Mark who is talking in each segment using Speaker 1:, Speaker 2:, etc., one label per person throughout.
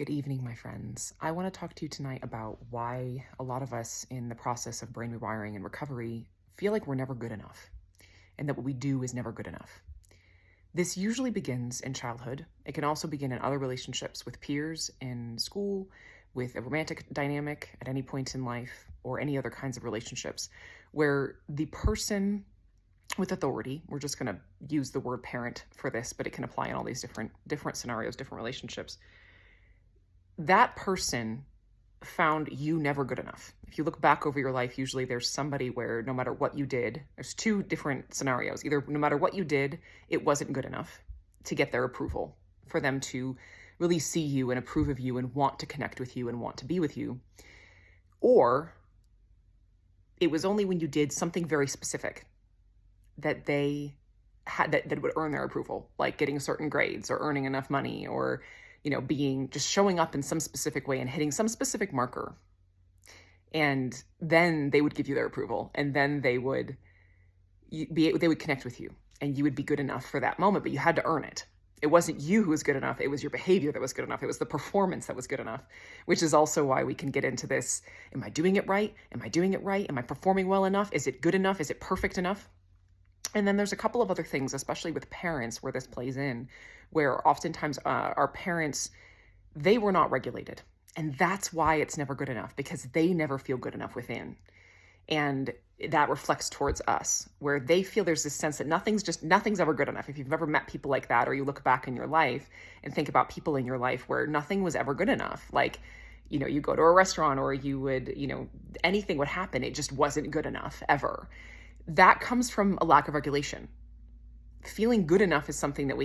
Speaker 1: Good evening, my friends. I want to talk to you tonight about why a lot of us in the process of brain rewiring and recovery feel like we're never good enough and that what we do is never good enough. This usually begins in childhood. It can also begin in other relationships with peers, in school, with a romantic dynamic at any point in life, or any other kinds of relationships where the person with authority, we're just going to use the word parent for this, but it can apply in all these different scenarios, different relationships. That person found you never good enough. If you look back over your life, usually there's somebody where no matter what you did, there's two different scenarios. Either no matter what you did, it wasn't good enough to get their approval, for them to really see you and approve of you and want to connect with you and want to be with you. Or it was only when you did something very specific that they had that would earn their approval, like getting certain grades or earning enough money, or being just showing up in some specific way and hitting some specific marker. And then they would give you their approval, and then they would connect with you, and you would be good enough for that moment, but you had to earn it. It wasn't you who was good enough. It was your behavior that was good enough. It was the performance that was good enough, which is also why we can get into this. Am I doing it right? Am I doing it right? Am I performing well enough? Is it good enough? Is it perfect enough? And then there's a couple of other things, especially with parents, where this plays in, where oftentimes our parents, they were not regulated. And that's why it's never good enough, because they never feel good enough within. And that reflects towards us, where they feel there's this sense that nothing's ever good enough. If you've ever met people like that, or you look back in your life and think about people in your life where nothing was ever good enough, like, you go to a restaurant, or you would, anything would happen. It just wasn't good enough ever. That comes from a lack of regulation. Feeling good enough is something that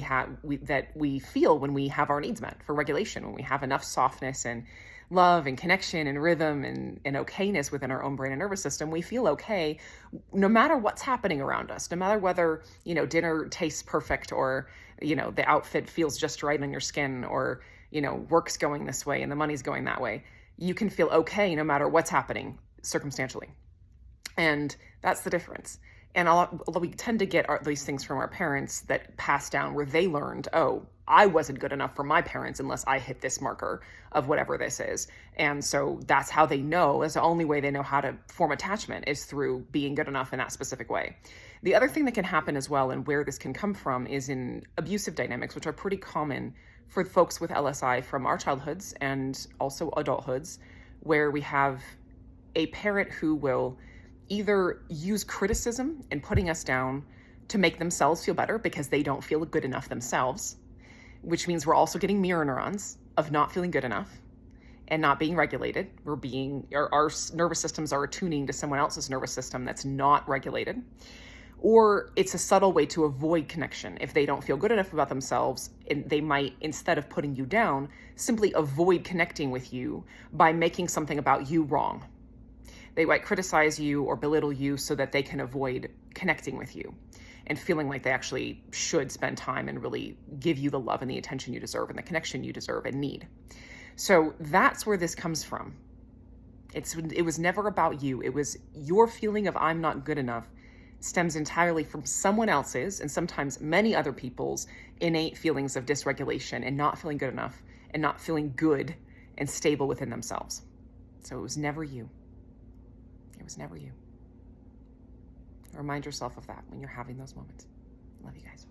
Speaker 1: we feel when we have our needs met for regulation, when we have enough softness and love and connection and rhythm and okayness within our own brain and nervous system. We feel okay no matter what's happening around us, no matter whether, dinner tastes perfect, or, the outfit feels just right on your skin, or, work's going this way and the money's going that way. You can feel okay no matter what's happening circumstantially. And that's the difference. And although we tend to get these things from our parents that pass down, where they learned, oh, I wasn't good enough for my parents unless I hit this marker of whatever this is. And so that's how they know. That's the only way they know how to form attachment, is through being good enough in that specific way. The other thing that can happen as well, and where this can come from, is in abusive dynamics, which are pretty common for folks with LSI from our childhoods and also adulthoods, where we have a parent who will either use criticism and putting us down to make themselves feel better because they don't feel good enough themselves, which means we're also getting mirror neurons of not feeling good enough and not being regulated. Our nervous systems are attuning to someone else's nervous system that's not regulated. Or it's a subtle way to avoid connection. If they don't feel good enough about themselves, they might, instead of putting you down, simply avoid connecting with you by making something about you wrong. They might criticize you or belittle you so that they can avoid connecting with you and feeling like they actually should spend time and really give you the love and the attention you deserve and the connection you deserve and need. So that's where this comes from. It was never about you. It was your feeling of I'm not good enough stems entirely from someone else's, and sometimes many other people's, innate feelings of dysregulation and not feeling good enough and not feeling good and stable within themselves. So it was never you. It was never you. Remind yourself of that when you're having those moments. Love you guys.